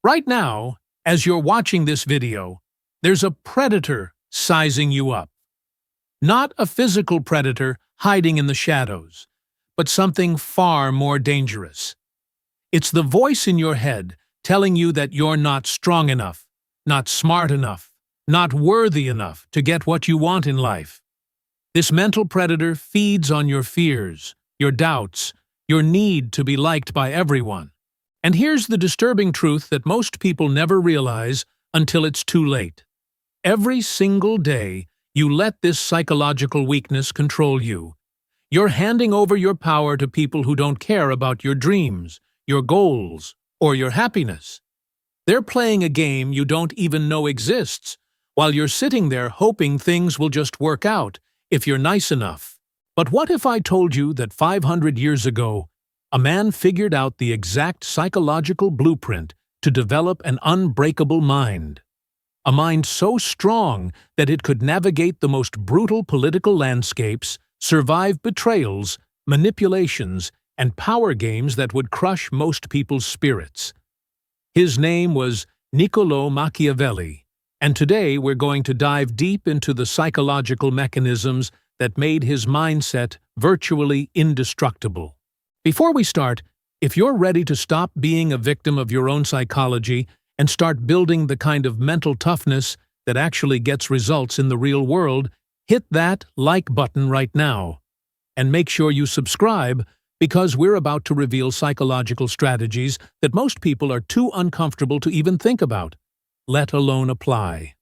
Right now, as you're watching this video, there's a predator sizing you up. Not a physical predator hiding in the shadows, but something far more dangerous. It's the voice in your head telling you that you're not strong enough, not smart enough, not worthy enough to get what you want in life. This mental predator feeds on your fears, your doubts, your need to be liked by everyone. And here's the disturbing truth that most people never realize until it's too late. Every single day, you let this psychological weakness control you. You're handing over your power to people who don't care about your dreams, your goals, or your happiness. They're playing a game you don't even know exists, while you're sitting there hoping things will just work out if you're nice enough. But what if I told you that 500 years ago, a man figured out the exact psychological blueprint to develop an unbreakable mind? A mind so strong that it could navigate the most brutal political landscapes, survive betrayals, manipulations, and power games that would crush most people's spirits. His name was Niccolo Machiavelli, and today we're going to dive deep into the psychological mechanisms that made his mindset virtually indestructible. Before we start, if you're ready to stop being a victim of your own psychology and start building the kind of mental toughness that actually gets results in the real world, hit that like button right now. And make sure you subscribe, because we're about to reveal psychological strategies that most people are too uncomfortable to even think about, let alone apply.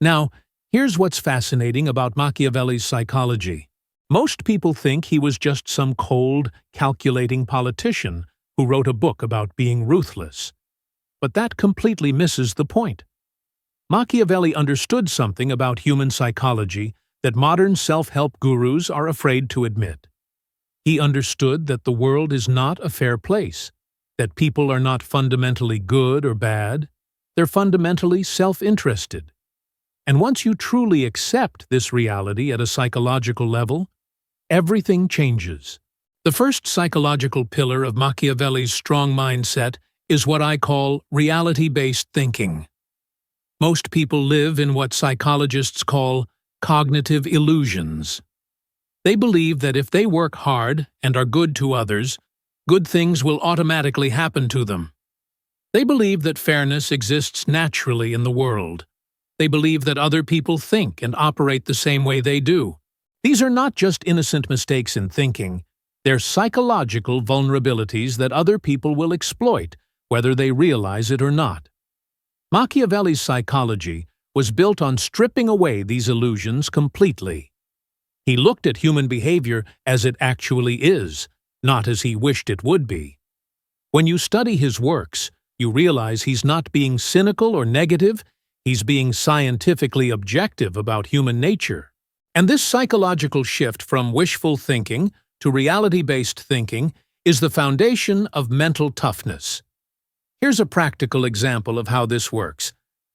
Now, here's what's fascinating about Machiavelli's psychology. Most people think he was just some cold, calculating politician who wrote a book about being ruthless. But that completely misses the point. Machiavelli understood something about human psychology that modern self-help gurus are afraid to admit. He understood that the world is not a fair place, that people are not fundamentally good or bad, they're fundamentally self-interested. And once you truly accept this reality at a psychological level, everything changes. The first psychological pillar of Machiavelli's strong mindset is what I call reality-based thinking. Most people live in what psychologists call cognitive illusions. They believe that if they work hard and are good to others, good things will automatically happen to them. They believe that fairness exists naturally in the world. They believe that other people think and operate the same way they do. These are not just innocent mistakes in thinking, they're psychological vulnerabilities that other people will exploit, whether they realize it or not. Machiavelli's psychology was built on stripping away these illusions completely. He looked at human behavior as it actually is, not as he wished it would be. When you study his works, you realize he's not being cynical or negative, he's being scientifically objective about human nature. And this psychological shift from wishful thinking to reality-based thinking is the foundation of mental toughness. Here's a practical example of how this works.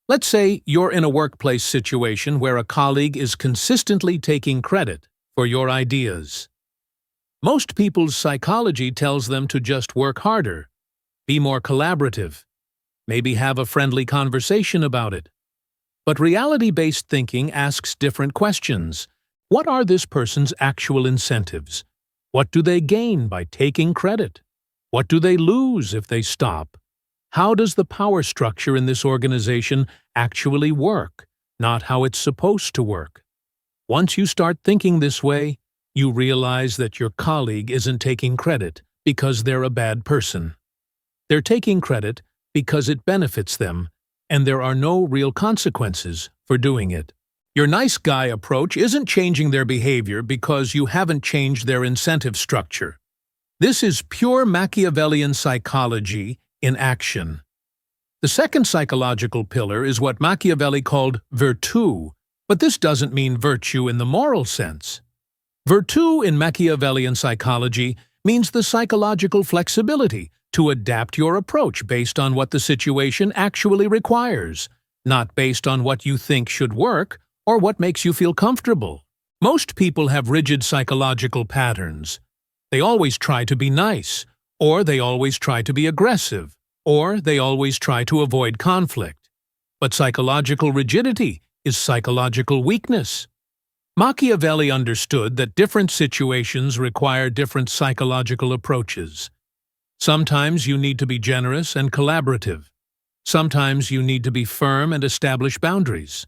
Let's say you're in a workplace situation where a colleague is consistently taking credit for your ideas. Most people's psychology tells them to just work harder, be more collaborative, maybe have a friendly conversation about it. But reality-based thinking asks different questions. What are this person's actual incentives? What do they gain by taking credit? What do they lose if they stop? How does the power structure in this organization actually work, not how it's supposed to work? Once you start thinking this way, you realize that your colleague isn't taking credit because they're a bad person. They're taking credit because it benefits them, and there are no real consequences for doing it. Your nice guy approach isn't changing their behavior because you haven't changed their incentive structure. This is pure Machiavellian psychology in action. The second psychological pillar is what Machiavelli called virtù, but this doesn't mean virtue in the moral sense. Virtù in Machiavellian psychology means the psychological flexibility to adapt your approach based on what the situation actually requires, not based on what you think should work or what makes you feel comfortable. Most people have rigid psychological patterns. They always try to be nice, or they always try to be aggressive, or they always try to avoid conflict. But psychological rigidity is psychological weakness. Machiavelli understood that different situations require different psychological approaches. Sometimes you need to be generous and collaborative. Sometimes you need to be firm and establish boundaries.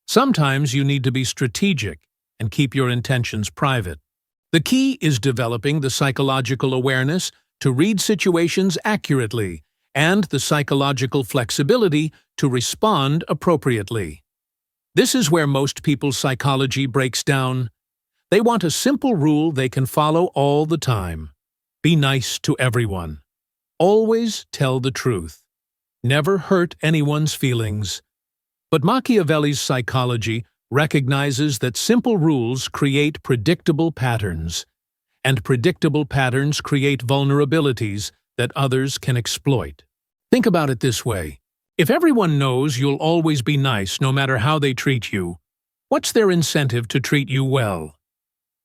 Sometimes you need to be strategic and keep your intentions private. The key is developing the psychological awareness to read situations accurately and the psychological flexibility to respond appropriately. This is where most people's psychology breaks down. They want a simple rule they can follow all the time. Be nice to everyone. Always tell the truth. Never hurt anyone's feelings. But Machiavelli's psychology recognizes that simple rules create predictable patterns, and predictable patterns create vulnerabilities that others can exploit. Think about it this way. If everyone knows you'll always be nice no matter how they treat you, what's their incentive to treat you well?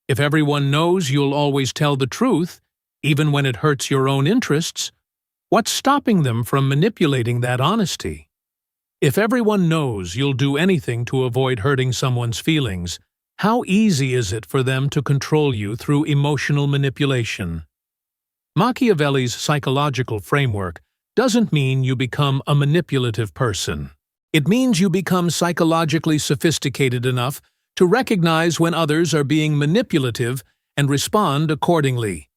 If everyone knows you'll always tell the truth, even when it hurts your own interests, what's stopping them from manipulating that honesty? If everyone knows you'll do anything to avoid hurting someone's feelings, how easy is it for them to control you through emotional manipulation? Machiavelli's psychological framework doesn't mean you become a manipulative person. It means you become psychologically sophisticated enough to recognize when others are being manipulative and respond accordingly.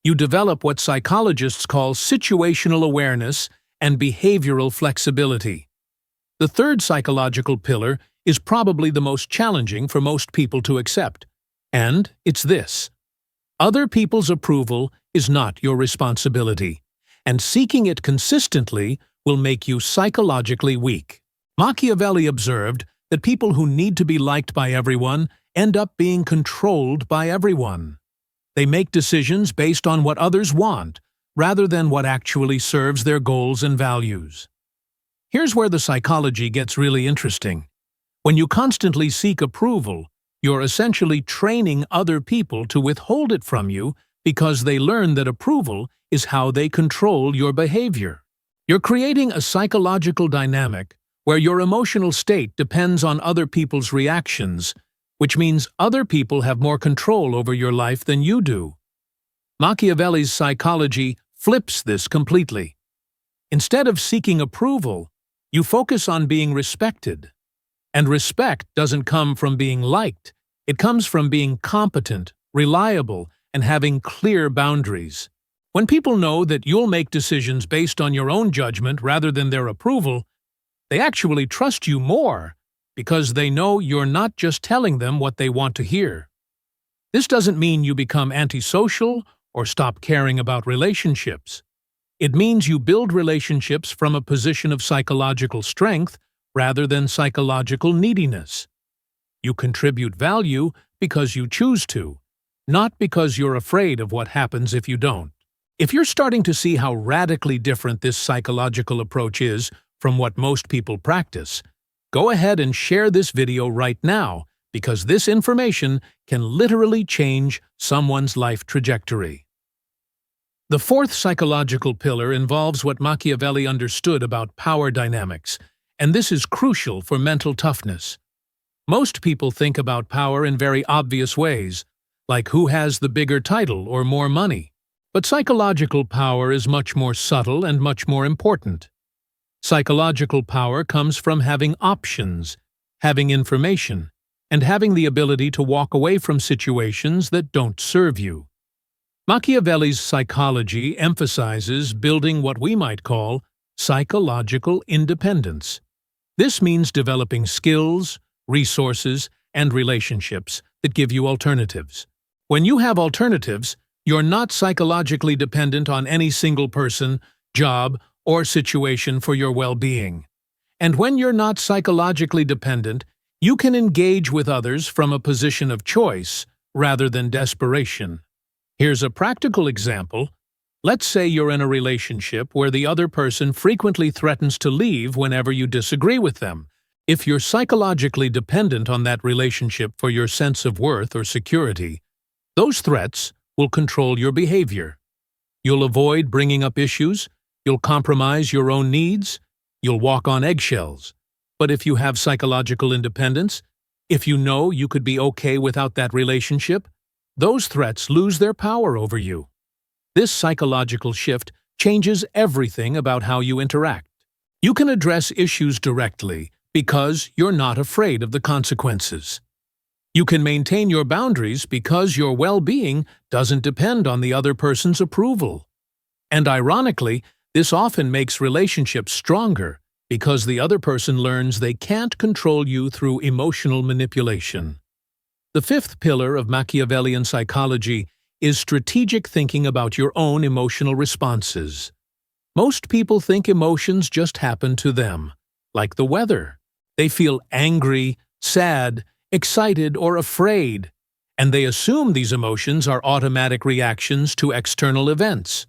You develop what psychologists call situational awareness and behavioral flexibility. The third psychological pillar is probably the most challenging for most people to accept, and it's this. Other people's approval is not your responsibility, and seeking it consistently will make you psychologically weak. Machiavelli observed that people who need to be liked by everyone end up being controlled by everyone. They make decisions based on what others want, rather than what actually serves their goals and values. Here's where the psychology gets really interesting. When you constantly seek approval, you're essentially training other people to withhold it from you because they learn that approval is how they control your behavior. You're creating a psychological dynamic where your emotional state depends on other people's reactions, which means other people have more control over your life than you do. Machiavelli's psychology flips this completely. Instead of seeking approval, you focus on being respected. And respect doesn't come from being liked. It comes from being competent, reliable, and having clear boundaries. When people know that you'll make decisions based on your own judgment rather than their approval, they actually trust you more because they know you're not just telling them what they want to hear. This doesn't mean you become antisocial or stop caring about relationships. It means you build relationships from a position of psychological strength rather than psychological neediness. You contribute value because you choose to, not because you're afraid of what happens if you don't. If you're starting to see how radically different this psychological approach is from what most people practice, go ahead and share this video right now because this information can literally change someone's life trajectory. The fourth psychological pillar involves what Machiavelli understood about power dynamics, and this is crucial for mental toughness. Most people think about power in very obvious ways, like who has the bigger title or more money. But psychological power is much more subtle and much more important. Psychological power comes from having options, having information, and having the ability to walk away from situations that don't serve you. Machiavelli's psychology emphasizes building what we might call psychological independence. This means developing skills, resources, and relationships that give you alternatives. When you have alternatives, you're not psychologically dependent on any single person, job, or situation for your well-being. And when you're not psychologically dependent, you can engage with others from a position of choice rather than desperation. Here's a practical example. Let's say you're in a relationship where the other person frequently threatens to leave whenever you disagree with them. If you're psychologically dependent on that relationship for your sense of worth or security, those threats will control your behavior. You'll avoid bringing up issues You'll compromise your own needs. You'll walk on eggshells. But if you have psychological independence, if you know you could be okay without that relationship, those threats lose their power over you. This psychological shift changes everything about how you interact. You can address issues directly because you're not afraid of the consequences. You can maintain your boundaries because your well-being doesn't depend on the other person's approval. And ironically, this often makes relationships stronger because the other person learns they can't control you through emotional manipulation. The fifth pillar of Machiavellian psychology is strategic thinking about your own emotional responses. Most people think emotions just happen to them, like the weather. They feel angry, sad, excited, or afraid, and they assume these emotions are automatic reactions to external events.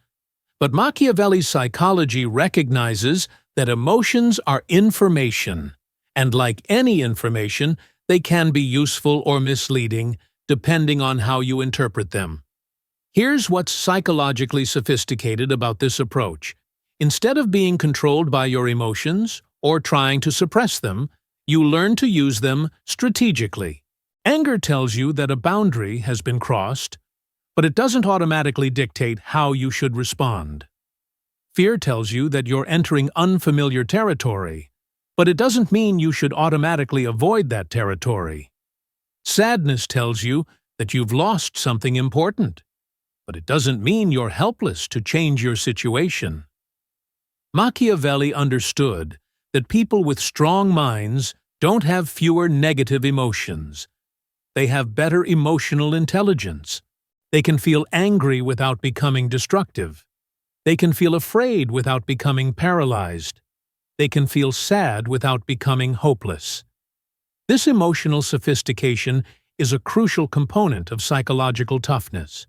But Machiavelli's psychology recognizes that emotions are information, and like any information, they can be useful or misleading, depending on how you interpret them. Here's what's psychologically sophisticated about this approach. Instead of being controlled by your emotions or trying to suppress them, you learn to use them strategically. Anger tells you that a boundary has been crossed, but it doesn't automatically dictate how you should respond. Fear tells you that you're entering unfamiliar territory, but it doesn't mean you should automatically avoid that territory. Sadness tells you that you've lost something important, but it doesn't mean you're helpless to change your situation. Machiavelli understood that people with strong minds don't have fewer negative emotions. They have better emotional intelligence. They can feel angry without becoming destructive. They can feel afraid without becoming paralyzed. They can feel sad without becoming hopeless. This emotional sophistication is a crucial component of psychological toughness.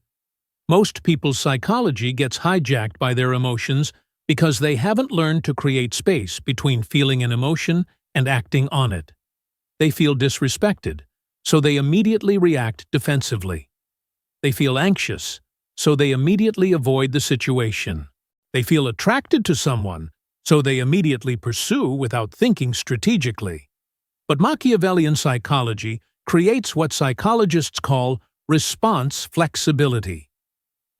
Most people's psychology gets hijacked by their emotions because they haven't learned to create space between feeling an emotion and acting on it. They feel disrespected, so they immediately react defensively. They feel anxious, so they immediately avoid the situation. They feel attracted to someone, so they immediately pursue without thinking strategically. But Machiavellian psychology creates what psychologists call response flexibility.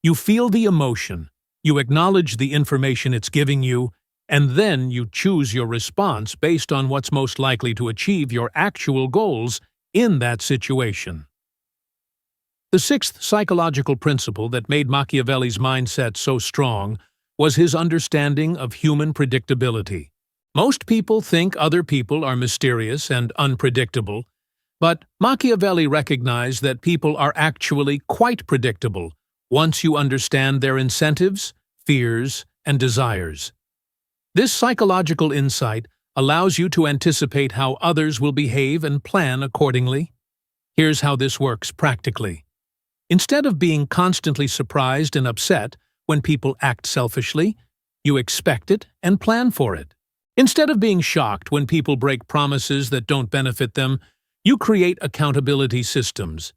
You feel the emotion, you acknowledge the information it's giving you, and then you choose your response based on what's most likely to achieve your actual goals in that situation. The sixth psychological principle that made Machiavelli's mindset so strong was his understanding of human predictability. Most people think other people are mysterious and unpredictable, but Machiavelli recognized that people are actually quite predictable once you understand their incentives, fears, and desires. This psychological insight allows you to anticipate how others will behave and plan accordingly. Here's how this works practically. Instead of being constantly surprised and upset when people act selfishly, you expect it and plan for it. Instead of being shocked when people break promises that don't benefit them, you create accountability systems.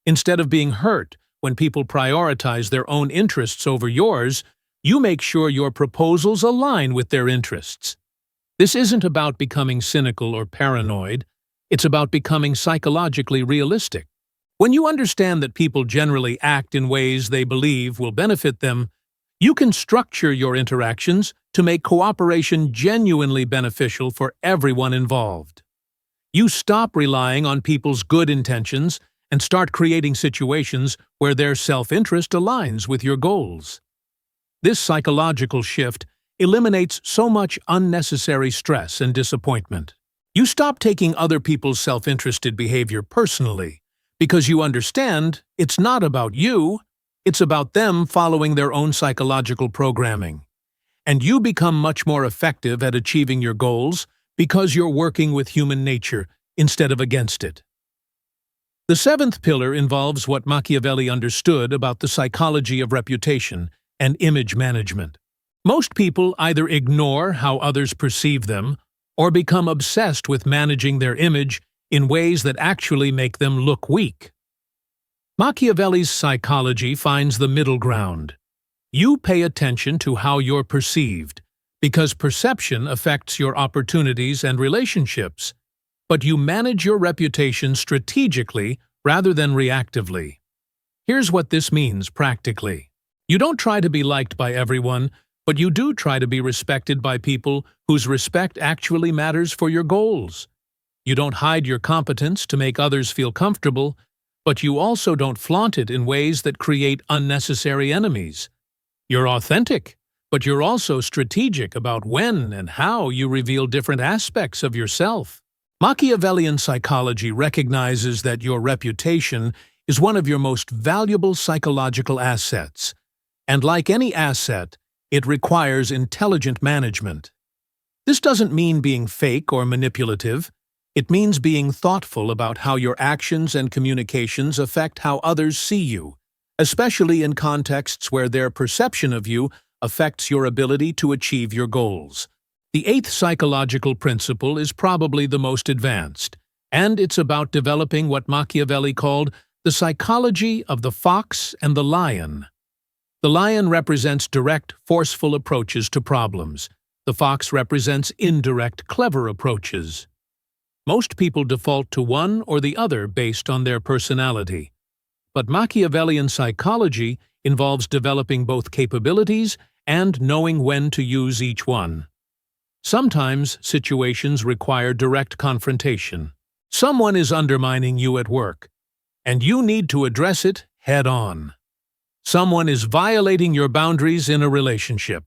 Instead of being hurt when people prioritize their own interests over yours, you make sure your proposals align with their interests. This isn't about becoming cynical or paranoid. It's about becoming psychologically realistic. When you understand that people generally act in ways they believe will benefit them, you can structure your interactions to make cooperation genuinely beneficial for everyone involved. You stop relying on people's good intentions and start creating situations where their self-interest aligns with your goals. This psychological shift eliminates so much unnecessary stress and disappointment. You stop taking other people's self-interested behavior personally because you understand it's not about you, it's about them following their own psychological programming. And you become much more effective at achieving your goals because you're working with human nature instead of against it. The seventh pillar involves what Machiavelli understood about the psychology of reputation and image management. Most people either ignore how others perceive them or become obsessed with managing their image in ways that actually make them look weak. Machiavelli's psychology finds the middle ground. You pay attention to how you're perceived, because perception affects your opportunities and relationships, but you manage your reputation strategically rather than reactively. Here's what this means practically. You don't try to be liked by everyone, but you do try to be respected by people whose respect actually matters for your goals. You don't hide your competence to make others feel comfortable, but you also don't flaunt it in ways that create unnecessary enemies. You're authentic, but you're also strategic about when and how you reveal different aspects of yourself. Machiavellian psychology recognizes that your reputation is one of your most valuable psychological assets, and like any asset, it requires intelligent management. This doesn't mean being fake or manipulative. It means being thoughtful about how your actions and communications affect how others see you, especially in contexts where their perception of you affects your ability to achieve your goals. The eighth psychological principle is probably the most advanced, and it's about developing what Machiavelli called the psychology of the fox and the lion. The lion represents direct, forceful approaches to problems. The fox represents indirect, clever approaches. Most people default to one or the other based on their personality. But Machiavellian psychology involves developing both capabilities and knowing when to use each one. Sometimes situations require direct confrontation. Someone is undermining you at work, and you need to address it head-on. Someone is violating your boundaries in a relationship,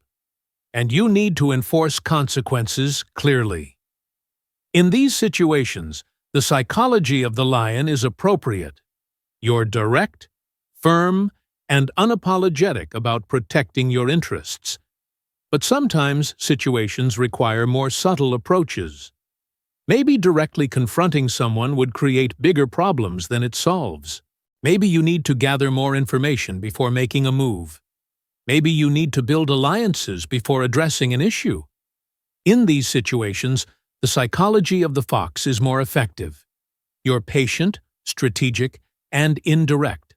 and you need to enforce consequences clearly. In these situations, the psychology of the lion is appropriate. You're direct, firm, and unapologetic about protecting your interests. But sometimes situations require more subtle approaches. Maybe directly confronting someone would create bigger problems than it solves. Maybe you need to gather more information before making a move. Maybe you need to build alliances before addressing an issue. In these situations, the psychology of the fox is more effective. You're patient, strategic, and indirect.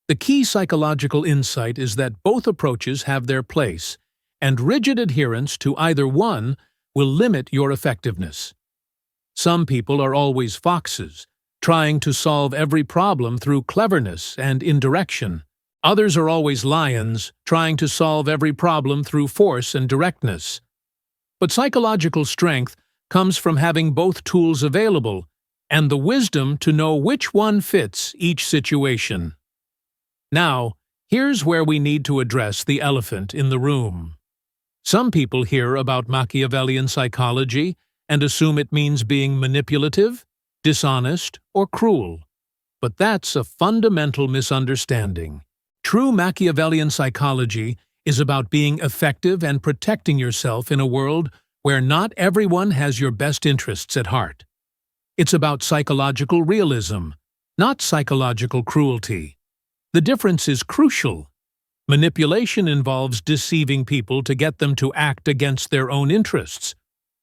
The key psychological insight is that both approaches have their place, and rigid adherence to either one will limit your effectiveness. Some people are always foxes, trying to solve every problem through cleverness and indirection. Others are always lions, trying to solve every problem through force and directness. But psychological strength comes from having both tools available and the wisdom to know which one fits each situation. Now, here's where we need to address the elephant in the room. Some people hear about Machiavellian psychology and assume it means being manipulative, dishonest, or cruel. But that's a fundamental misunderstanding. True Machiavellian psychology is about being effective and protecting yourself in a world where not everyone has your best interests at heart. It's about psychological realism, not psychological cruelty. The difference is crucial. Manipulation involves deceiving people to get them to act against their own interests.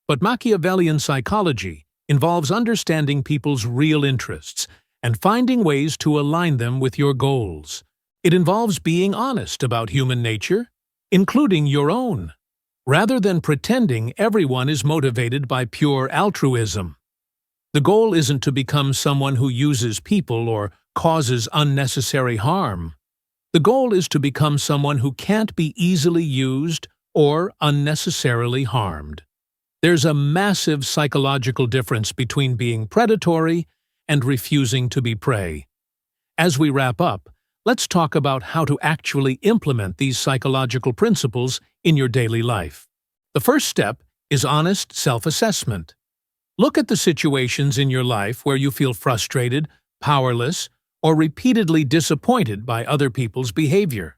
But Machiavellian psychology involves understanding people's real interests and finding ways to align them with your goals. It involves being honest about human nature, including your own, rather than pretending everyone is motivated by pure altruism. The goal isn't to become someone who uses people or causes unnecessary harm. The goal is to become someone who can't be easily used or unnecessarily harmed. There's a massive psychological difference between being predatory and refusing to be prey. As we wrap up, let's talk about how to actually implement these psychological principles in your daily life. The first step is honest self-assessment. Look at the situations in your life where you feel frustrated, powerless, or repeatedly disappointed by other people's behavior.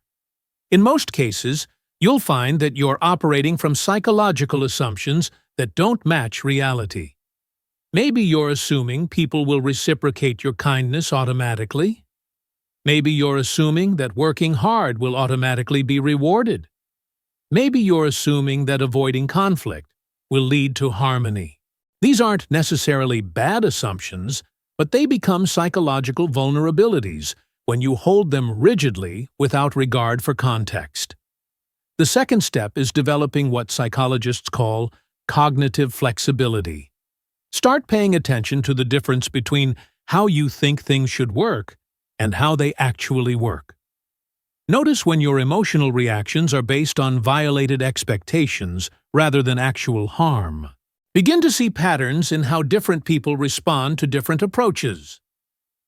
In most cases, you'll find that you're operating from psychological assumptions that don't match reality. Maybe you're assuming people will reciprocate your kindness automatically. Maybe you're assuming that working hard will automatically be rewarded. Maybe you're assuming that avoiding conflict will lead to harmony. These aren't necessarily bad assumptions, but they become psychological vulnerabilities when you hold them rigidly without regard for context. The second step is developing what psychologists call cognitive flexibility. Start paying attention to the difference between how you think things should work and how they actually work. Notice when your emotional reactions are based on violated expectations rather than actual harm. Begin to see patterns in how different people respond to different approaches.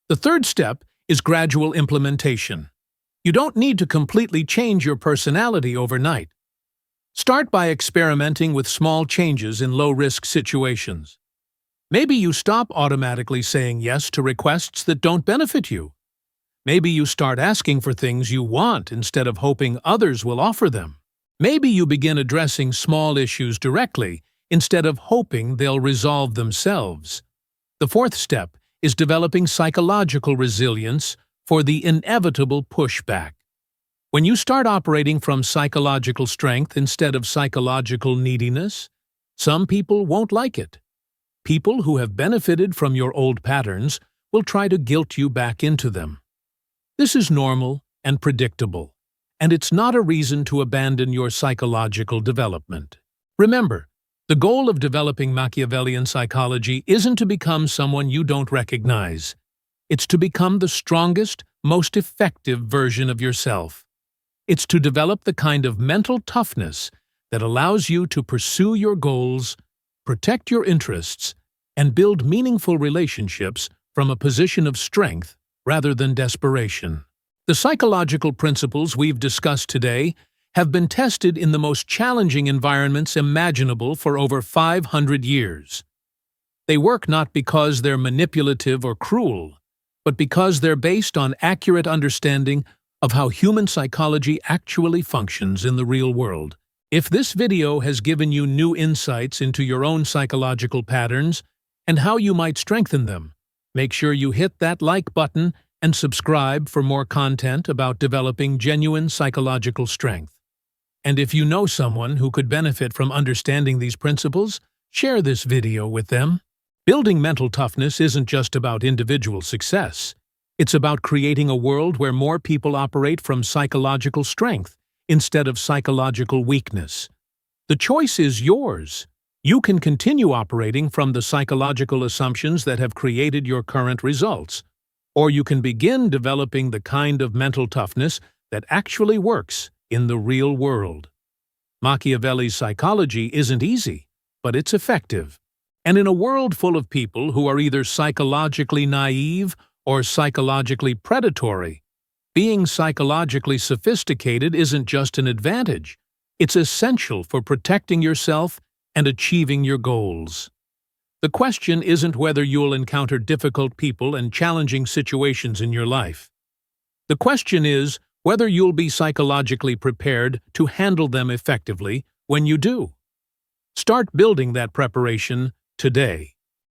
The third step is gradual implementation. You don't need to completely change your personality overnight. Start by experimenting with small changes in low-risk situations. Maybe you stop automatically saying yes to requests that don't benefit you. Maybe you start asking for things you want instead of hoping others will offer them. Maybe you begin addressing small issues directly instead of hoping they'll resolve themselves. The fourth step is developing psychological resilience for the inevitable pushback. When you start operating from psychological strength instead of psychological neediness, some people won't like it. People who have benefited from your old patterns will try to guilt you back into them. This is normal and predictable, and it's not a reason to abandon your psychological development. Remember, the goal of developing Machiavellian psychology isn't to become someone you don't recognize. It's to become the strongest, most effective version of yourself. It's to develop the kind of mental toughness that allows you to pursue your goals, protect your interests, and build meaningful relationships from a position of strength rather than desperation. The psychological principles we've discussed today have been tested in the most challenging environments imaginable for over 500 years. They work not because they're manipulative or cruel, but because they're based on accurate understanding of how human psychology actually functions in the real world. If this video has given you new insights into your own psychological patterns and how you might strengthen them, make sure you hit that like button and subscribe for more content about developing genuine psychological strength. And if you know someone who could benefit from understanding these principles, share this video with them. Building mental toughness isn't just about individual success. It's about creating a world where more people operate from psychological strength instead of psychological weakness. The choice is yours. You can continue operating from the psychological assumptions that have created your current results, or you can begin developing the kind of mental toughness that actually works in the real world. Machiavelli's psychology isn't easy, but it's effective. And in a world full of people who are either psychologically naive or psychologically predatory, being psychologically sophisticated isn't just an advantage. It's essential for protecting yourself and achieving your goals. The question isn't whether you'll encounter difficult people and challenging situations in your life. The question is whether you'll be psychologically prepared to handle them effectively when you do. Start building that preparation today.